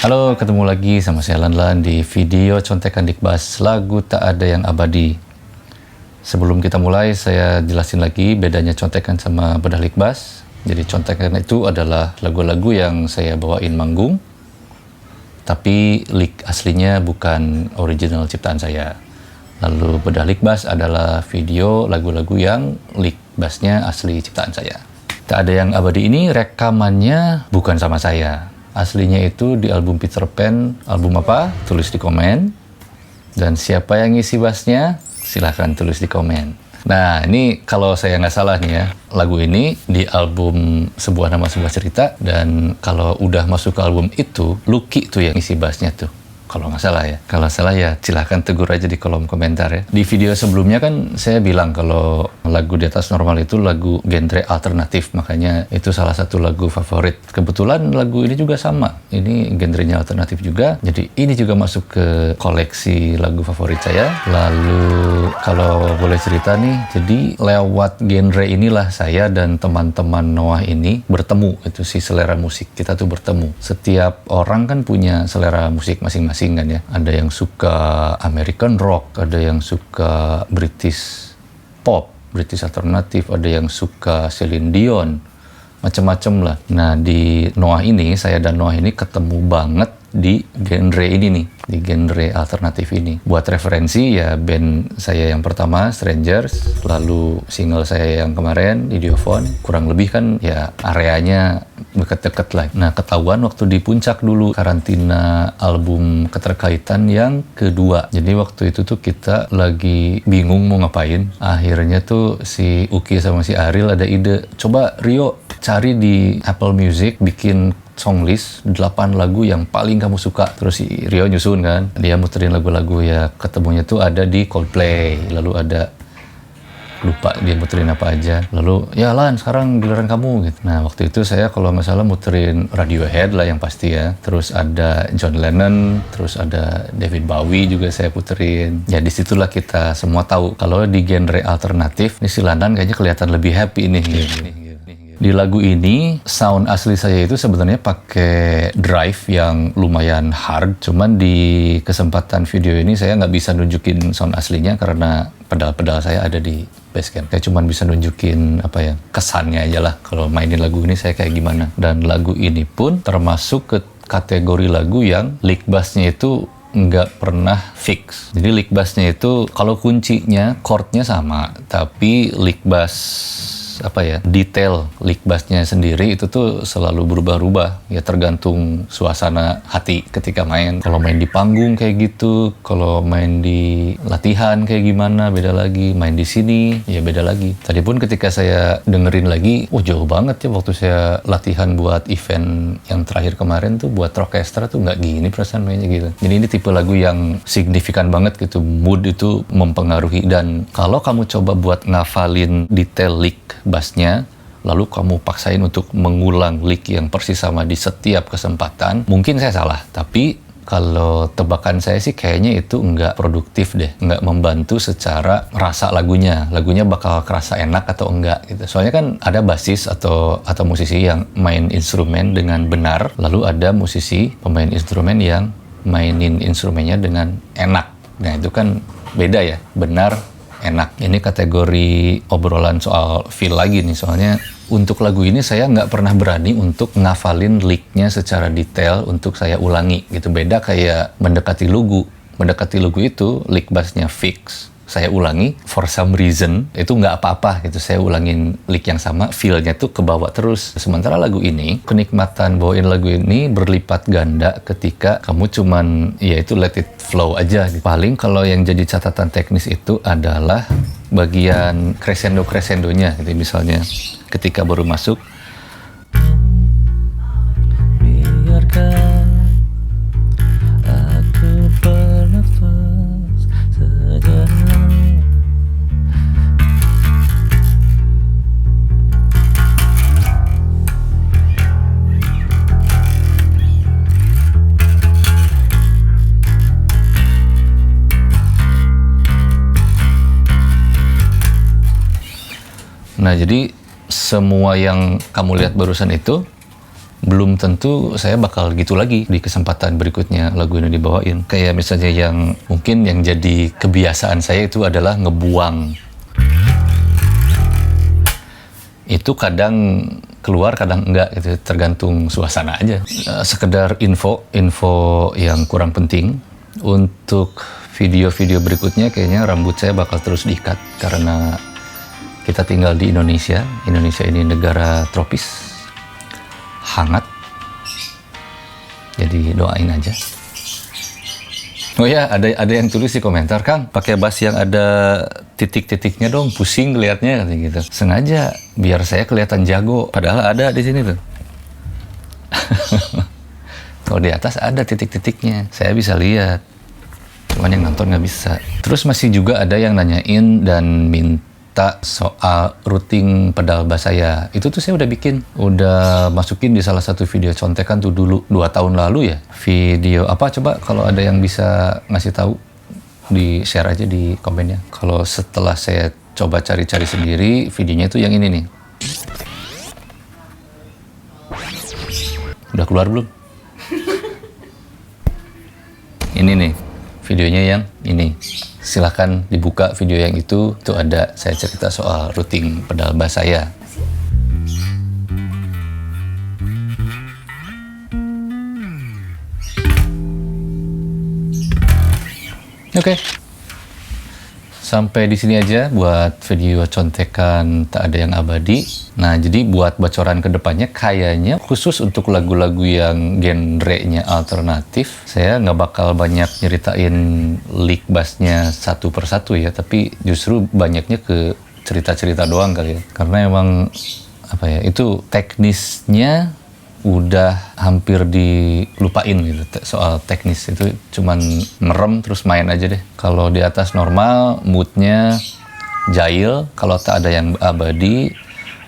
Halo, ketemu lagi sama saya Lanlan di video contekan Likbaz lagu Tak Ada Yang Abadi. Sebelum kita mulai, saya jelasin lagi bedanya contekan sama bedah Likbaz. Jadi contekan itu adalah lagu-lagu yang saya bawain manggung, tapi lick aslinya bukan original ciptaan saya. Lalu bedah Likbaz adalah video lagu-lagu yang lick bassnya asli ciptaan saya. Tak Ada Yang Abadi ini rekamannya bukan sama saya. Aslinya itu di album Peter Pan. Album apa? Tulis di komen. Dan siapa yang ngisi bassnya? Silahkan tulis di komen. Nah, ini kalau saya nggak salah nih ya, lagu ini di album Sebuah Nama Sebuah Cerita. Dan kalau udah masuk ke album itu, Lucky tuh yang ngisi bassnya tuh. Kalau nggak salah ya. Kalau salah ya silahkan tegur aja di kolom komentar ya. Di video sebelumnya kan saya bilang kalau lagu Di Atas Normal itu lagu genre alternatif. Makanya itu salah satu lagu favorit. Kebetulan lagu ini juga sama. Ini genrenya alternatif juga. Jadi ini juga masuk ke koleksi lagu favorit saya. Lalu kalau boleh cerita nih. Jadi lewat genre inilah saya dan teman-teman Noah ini bertemu. Itu sih selera musik. Kita tuh bertemu. Setiap orang kan punya selera musik masing-masing kan ya. Ada yang suka American rock, ada yang suka British pop, British alternatif, ada yang suka Celine Dion, macam-macam lah. Nah, di Noah ini, saya dan Noah ini ketemu banget di genre ini nih, di genre alternatif ini. Buat referensi ya, band saya yang pertama Strangers, lalu single saya yang kemarin Idiophone, kurang lebih kan ya areanya deket-deket lah. Nah, ketahuan waktu di puncak dulu karantina album Keterkaitan yang kedua. Jadi waktu itu tuh kita lagi bingung mau ngapain. Akhirnya tuh si Uki sama si Ariel ada ide, coba Rio cari di Apple Music bikin song list 8 lagu yang paling kamu suka. Terus si Rio nyusun kan, dia muterin lagu-lagu ya, ketemunya tuh ada di Coldplay, lalu ada lupa dia muterin apa aja, lalu ya Lan sekarang giliran kamu gitu. Nah waktu itu saya kalau nggak salah muterin Radiohead lah yang pasti ya, terus ada John Lennon, terus ada David Bowie juga saya puterin. Ya disitulah kita semua tahu kalau di genre alternatif ini si Landan kayaknya kelihatan lebih happy nih gitu. Di lagu ini, sound asli saya itu sebenarnya pakai drive yang lumayan hard. Cuman di kesempatan video ini saya nggak bisa nunjukin sound aslinya karena pedal-pedal saya ada di Basecamp. Saya cuma bisa nunjukin apa ya, kesannya aja lah kalau mainin lagu ini saya kayak gimana. Dan lagu ini pun termasuk ke kategori lagu yang lick bassnya itu nggak pernah fix. Jadi lick bassnya itu kalau kuncinya, chordnya sama, tapi lick bass apa ya, detail lick bassnya sendiri itu tuh selalu berubah-ubah ya, tergantung suasana hati ketika main. Kalau main di panggung kayak gitu, kalau main di latihan kayak gimana beda lagi, main di sini ya beda lagi. Tadi pun ketika saya dengerin lagi, jauh banget ya waktu saya latihan buat event yang terakhir kemarin tuh, buat orkestra tuh nggak gini perasaan mainnya gitu. Jadi ini tipe lagu yang signifikan banget gitu, mood itu mempengaruhi. Dan kalau kamu coba buat ngafalin detail lick bassnya, lalu kamu paksain untuk mengulang lick yang persis sama di setiap kesempatan, mungkin saya salah. Tapi kalau tebakan saya sih kayaknya itu nggak produktif deh, nggak membantu secara rasa lagunya. Lagunya bakal kerasa enak atau enggak gitu. Soalnya kan ada basis atau musisi yang main instrumen dengan benar, lalu ada musisi pemain instrumen yang mainin instrumennya dengan enak. Nah itu kan beda ya, benar enak. Ini kategori obrolan soal feel lagi nih, soalnya untuk lagu ini saya nggak pernah berani untuk ngafalin licknya secara detail untuk saya ulangi gitu. Beda kayak Mendekati Lugu. Mendekati Lugu itu lick bassnya fix, saya ulangi for some reason itu nggak apa-apa gitu, saya ulangin lick yang sama, feel-nya tuh kebawa terus. Sementara lagu ini, kenikmatan bawain lagu ini berlipat ganda ketika kamu cuman ya itu let it flow aja gitu. Paling kalau yang jadi catatan teknis itu adalah bagian crescendonya gitu. Misalnya ketika baru masuk, biarkan aku bernafas sejenak. Nah, jadi semua yang kamu lihat barusan itu belum tentu saya bakal gitu lagi di kesempatan berikutnya lagu ini dibawain. Kayak misalnya yang mungkin yang jadi kebiasaan saya itu adalah ngebuang. Itu kadang keluar, kadang enggak gitu, tergantung suasana aja. Sekedar info yang kurang penting. Untuk video-video berikutnya kayaknya rambut saya bakal terus diikat karena kita tinggal di Indonesia. Indonesia ini negara tropis, hangat, jadi doain aja. Oh ya, ada yang tulis di komentar, Kang, pakai bass yang ada titik-titiknya dong, pusing ngeliatnya katanya gitu. Sengaja biar saya kelihatan jago, padahal ada di sini tuh. Kalau di atas ada titik-titiknya, saya bisa lihat. Cuman yang nonton nggak bisa. Terus masih juga ada yang nanyain dan minta soal routing pedal bass saya. Itu tuh saya udah bikin, udah masukin di salah satu video contekan tuh dulu 2 tahun lalu ya. Video apa coba kalau ada yang bisa ngasih tahu di share aja di komennya. Kalau setelah saya coba cari-cari sendiri, videonya itu yang ini nih. Udah keluar belum? Ini nih videonya yang ini. Silahkan dibuka video yang itu ada saya cerita soal routing pedal bass saya. Oke. Sampai di sini aja buat video contekan tak ada yang abadi. Nah, jadi buat bocoran kedepannya kayaknya khusus untuk lagu-lagu yang genrenya alternatif, saya nggak bakal banyak nyeritain lick bassnya satu persatu ya, tapi justru banyaknya ke cerita-cerita doang kali ya. Karena emang apa ya, itu teknisnya udah hampir dilupain gitu. Soal teknis itu cuman merem terus main aja deh. Kalau di atas normal moodnya jahil, kalau tak ada yang abadi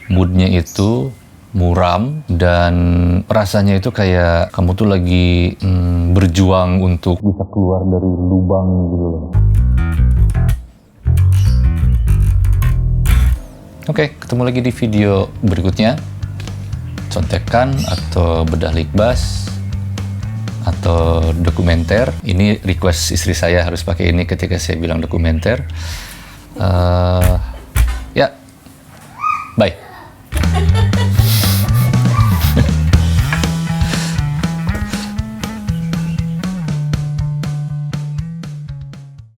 moodnya itu muram dan rasanya itu kayak kamu tuh lagi berjuang untuk bisa keluar dari lubang gitu loh. Oke, ketemu lagi di video berikutnya. Contekan atau bedah lick bass atau dokumenter. Ini request istri saya harus pakai ini ketika saya bilang dokumenter. Ya, bye.